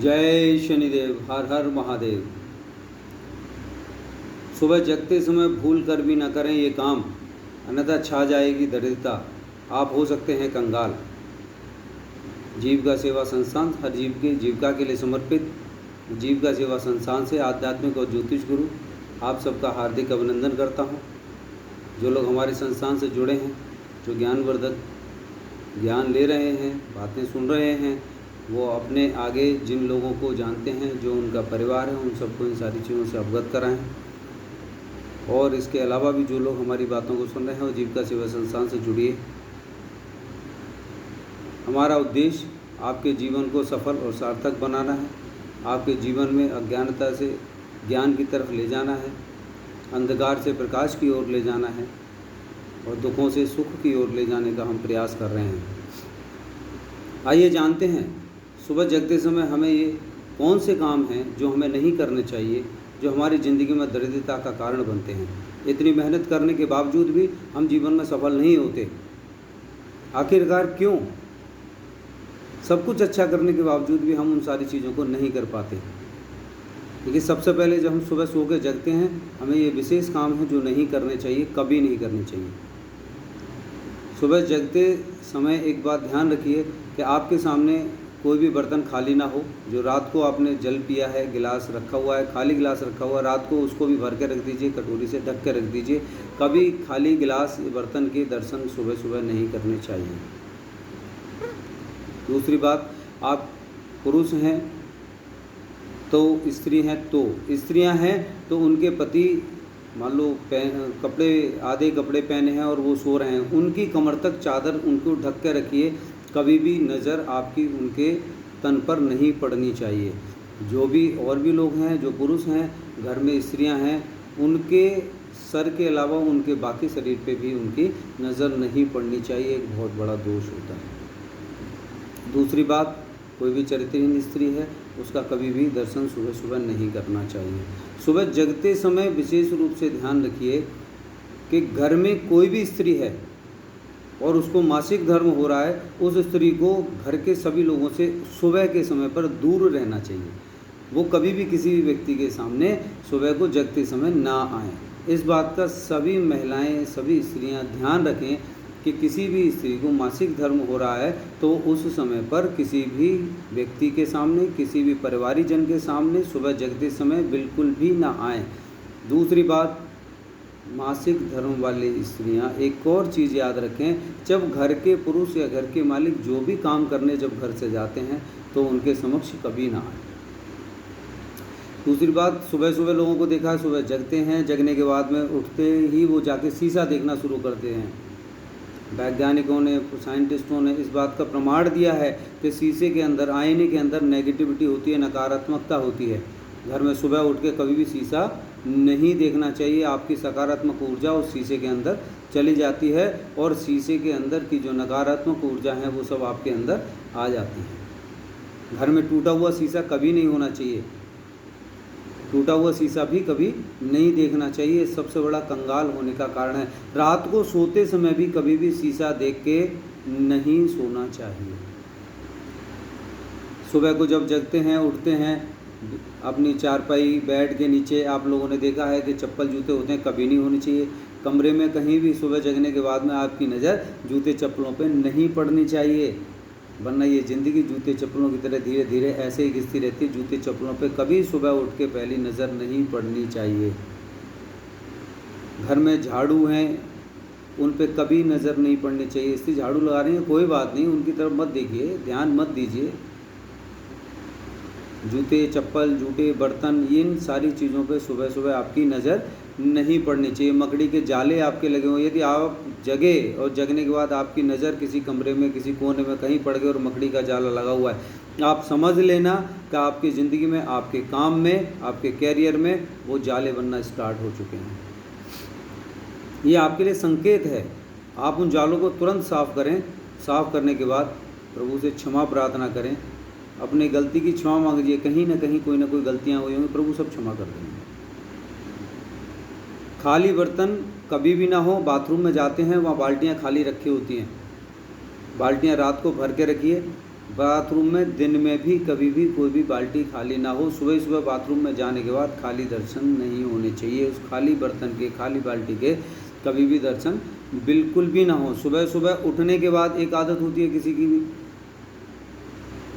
जय शनिदेव, हर हर महादेव। सुबह जगते समय भूल कर भी न करें ये काम, अन्यथा छा जाएगी दरिद्रता, आप हो सकते हैं कंगाल। जीविका सेवा संस्थान हर जीव के जीविका के लिए समर्पित जीविका सेवा संस्थान से आध्यात्मिक और ज्योतिष गुरु आप सबका हार्दिक अभिनंदन करता हूँ। जो लोग हमारे संस्थान से जुड़े हैं, जो ज्ञानवर्धक ज्ञान ले रहे हैं, बातें सुन रहे हैं, वो अपने आगे जिन लोगों को जानते हैं, जो उनका परिवार है, उन सबको इन सारी चीज़ों से अवगत कराएं। और इसके अलावा भी जो लोग हमारी बातों को सुन रहे हैं वो जीविका सेवा संस्थान से जुड़िए। हमारा उद्देश्य आपके जीवन को सफल और सार्थक बनाना है, आपके जीवन में अज्ञानता से ज्ञान की तरफ ले जाना है, अंधकार से प्रकाश की ओर ले जाना है और दुखों से सुख की ओर ले जाने का हम प्रयास कर रहे हैं। आइए जानते हैं सुबह जगते समय हमें ये कौन से काम हैं जो हमें नहीं करने चाहिए, जो हमारी ज़िंदगी में दरिद्रता का कारण बनते हैं। इतनी मेहनत करने के बावजूद भी हम जीवन में सफल नहीं होते। आखिरकार क्यों? सब कुछ अच्छा करने के बावजूद भी हम उन सारी चीज़ों को नहीं कर पाते। देखिए, सबसे पहले जब हम सुबह सो के जगते हैं, हमें ये विशेष काम है जो नहीं करने चाहिए, कभी नहीं करने चाहिए। सुबह जगते समय एक बात ध्यान रखिए कि आपके सामने कोई भी बर्तन खाली ना हो। जो रात को आपने जल पिया है, गिलास रखा हुआ है, खाली गिलास रखा हुआ है, रात को उसको भी भर के रख दीजिए, कटोरी से ढक के रख दीजिए। कभी खाली गिलास बर्तन के दर्शन सुबह सुबह नहीं करने चाहिए। दूसरी बात, आप पुरुष हैं तो स्त्रियां हैं तो उनके पति मान लो आधे कपड़े पहने हैं और वो सो रहे हैं, उनकी कमर तक चादर उनको ढक के रखिए। कभी भी नज़र आपकी उनके तन पर नहीं पड़नी चाहिए। जो भी और भी लोग हैं, जो पुरुष हैं, घर में स्त्रियां हैं, उनके सर के अलावा उनके बाकी शरीर पे भी उनकी नज़र नहीं पड़नी चाहिए। एक बहुत बड़ा दोष होता है। दूसरी बात, कोई भी चरित्रहीन स्त्री है उसका कभी भी दर्शन सुबह सुबह नहीं करना चाहिए। सुबह जगते समय विशेष रूप से ध्यान रखिए कि घर में कोई भी स्त्री है और उसको मासिक धर्म हो रहा है, उस स्त्री को घर के सभी लोगों से सुबह के समय पर दूर रहना चाहिए। वो कभी भी किसी भी व्यक्ति के सामने सुबह को जगते समय ना आए। इस बात का सभी महिलाएं, सभी स्त्रियां ध्यान रखें कि किसी भी स्त्री को मासिक धर्म हो रहा है तो उस समय पर किसी भी व्यक्ति के सामने, किसी भी परिवारीजन के सामने सुबह जगते समय बिल्कुल भी ना आए। दूसरी बात, मासिक धर्म वाली स्त्रियां एक और चीज़ याद रखें, जब घर के पुरुष या घर के मालिक जो भी काम करने जब घर से जाते हैं तो उनके समक्ष कभी ना आए। दूसरी बात, सुबह सुबह लोगों को देखा है सुबह जगते हैं, जगने के बाद में उठते ही वो जाके शीशा देखना शुरू करते हैं। वैज्ञानिकों ने, साइंटिस्टों ने इस बात का प्रमाण दिया है कि शीशे के अंदर, आईने के अंदर नेगेटिविटी होती है, नकारात्मकता होती है। घर में सुबह उठ के कभी भी शीशा नहीं देखना चाहिए। आपकी सकारात्मक ऊर्जा उस शीशे के अंदर चली जाती है और शीशे के अंदर की जो नकारात्मक ऊर्जा है वो सब आपके अंदर आ जाती है। घर में टूटा हुआ शीशा कभी नहीं होना चाहिए। टूटा हुआ शीशा भी कभी नहीं देखना चाहिए। सबसे बड़ा कंगाल होने का कारण है। रात को सोते समय भी कभी भी शीशा देख के नहीं सोना चाहिए। सुबह को जब जगते हैं, उठते हैं, अपनी चारपाई बेड के नीचे आप लोगों ने देखा है कि चप्पल जूते होते हैं, कभी नहीं होने चाहिए। कमरे में कहीं भी सुबह जगने के बाद में आपकी नज़र जूते चप्पलों पे नहीं पड़नी चाहिए, वरना ये ज़िंदगी जूते चप्पलों की तरह धीरे धीरे ऐसे ही घिसती रहती है। जूते चप्पलों पे कभी सुबह उठ के पहली नज़र नहीं पड़नी चाहिए। घर में झाड़ू हैं, उन पे कभी नज़र नहीं पड़नी चाहिए। इसलिए झाड़ू लगा रही हैं, कोई बात नहीं, उनकी तरफ मत देखिए, ध्यान मत दीजिए। जूते चप्पल, जूते बर्तन, इन सारी चीज़ों पे सुबह सुबह आपकी नज़र नहीं पड़नी चाहिए। मकड़ी के जाले आपके लगे हुए, यदि आप जगे और जगने के बाद आपकी नज़र किसी कमरे में, किसी कोने में कहीं पड़ गई और मकड़ी का जाला लगा हुआ है, आप समझ लेना कि आपकी ज़िंदगी में, आपके काम में, आपके कैरियर में वो जाले बनना स्टार्ट हो चुके हैं। ये आपके लिए संकेत है। आप उन जालों को तुरंत साफ़ करें। साफ़ करने के बाद प्रभु से क्षमा प्रार्थना करें, अपनी गलती की क्षमा मांगिए। कहीं ना कहीं कोई ना कोई गलतियाँ हुई होंगी, प्रभु सब क्षमा कर देंगे। खाली बर्तन कभी भी ना हो। बाथरूम में जाते हैं, वहाँ बाल्टियाँ खाली रखी होती हैं, बाल्टियाँ रात को भर के रखिए। बाथरूम में दिन में भी कभी भी कोई भी बाल्टी खाली ना हो। सुबह सुबह बाथरूम में जाने के बाद खाली दर्शन नहीं होने चाहिए। उस खाली बर्तन के, खाली बाल्टी के कभी भी दर्शन बिल्कुल भी ना हो। सुबह सुबह उठने के बाद एक आदत होती है किसी की भी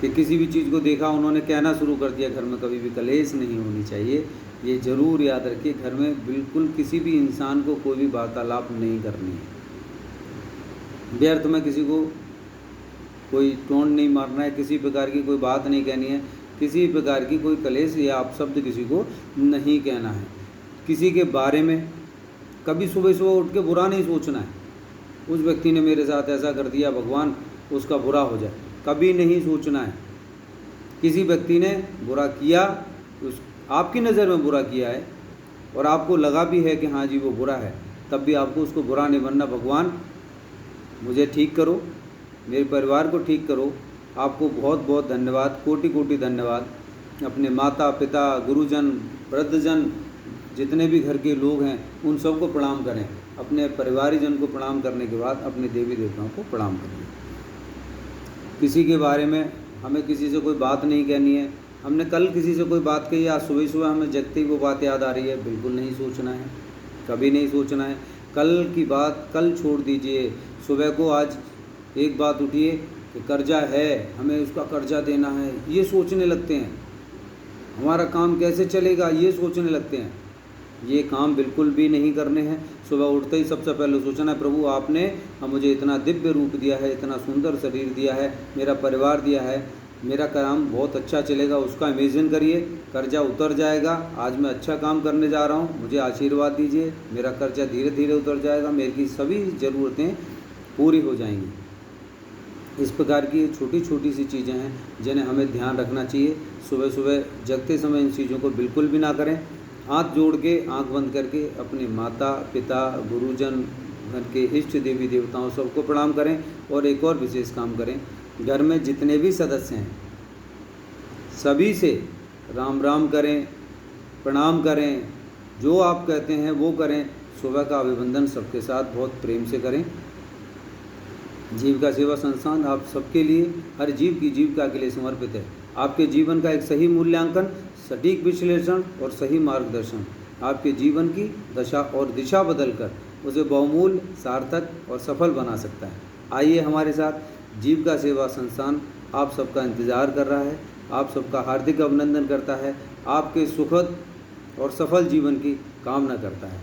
कि किसी भी चीज़ को देखा उन्होंने कहना शुरू कर दिया। घर में कभी भी कलेश नहीं होनी चाहिए। ये ज़रूर याद रखिए, घर में बिल्कुल किसी भी इंसान को कोई भी वार्तालाप नहीं करनी है। व्यर्थ में किसी को कोई टोन नहीं मारना है, किसी प्रकार की कोई बात नहीं कहनी है, किसी प्रकार की कोई कलेश या अपशब्द किसी को नहीं कहना है। किसी के बारे में कभी सुबह सुबह उठ के बुरा नहीं सोचना है। उस व्यक्ति ने मेरे साथ ऐसा कर दिया, भगवान उसका बुरा हो जाए, कभी नहीं सोचना है। किसी व्यक्ति ने बुरा किया, उस आपकी नज़र में बुरा किया है और आपको लगा भी है कि हाँ जी वो बुरा है, तब भी आपको उसको बुरा नहीं बनना। भगवान मुझे ठीक करो, मेरे परिवार को ठीक करो। आपको बहुत बहुत धन्यवाद, कोटि कोटि धन्यवाद। अपने माता पिता, गुरुजन, वृद्धजन, जितने भी घर के लोग हैं उन सबको प्रणाम करें। अपने परिवारजन को प्रणाम करने के बाद अपने देवी देवताओं को प्रणाम करें। किसी के बारे में हमें किसी से कोई बात नहीं कहनी है। हमने कल किसी से कोई बात कही, आज सुबह सुबह हमें जगते ही वो बात याद आ रही है, बिल्कुल नहीं सोचना है, कभी नहीं सोचना है। कल की बात कल छोड़ दीजिए। सुबह को आज एक बात उठिए कि कर्जा है, हमें उसका कर्जा देना है, ये सोचने लगते हैं। हमारा काम कैसे चलेगा ये सोचने लगते हैं। ये काम बिल्कुल भी नहीं करने हैं। सुबह उठते ही सबसे पहले सोचना है, प्रभु आपने मुझे इतना दिव्य रूप दिया है, इतना सुंदर शरीर दिया है, मेरा परिवार दिया है, मेरा काम बहुत अच्छा चलेगा, उसका इमेजिन करिए। कर्जा उतर जाएगा, आज मैं अच्छा काम करने जा रहा हूँ, मुझे आशीर्वाद दीजिए, मेरा कर्जा धीरे धीरे उतर जाएगा, मेरी सभी ज़रूरतें पूरी हो जाएंगी। इस प्रकार की छोटी छोटी सी चीज़ें हैं जिन्हें हमें ध्यान रखना चाहिए। सुबह सुबह जगते समय इन चीज़ों को बिल्कुल भी ना करें। हाथ जोड़ के, आंख बंद करके अपने माता पिता, गुरुजन, घर के इष्ट देवी देवताओं सबको प्रणाम करें। और एक और विशेष काम करें, घर में जितने भी सदस्य हैं सभी से राम राम करें, प्रणाम करें, जो आप कहते हैं वो करें। सुबह का अभिवंदन सबके साथ बहुत प्रेम से करें। जीविका सेवा संस्थान आप सबके लिए, हर जीव की जीविका के लिए समर्पित है। आपके जीवन का एक सही मूल्यांकन, सटीक विश्लेषण और सही मार्गदर्शन आपके जीवन की दशा और दिशा बदलकर उसे बहुमूल्य, सार्थक और सफल बना सकता है। आइए हमारे साथ, जीविका सेवा संस्थान आप सबका इंतज़ार कर रहा है, आप सबका हार्दिक अभिनंदन करता है, आपके सुखद और सफल जीवन की कामना करता है।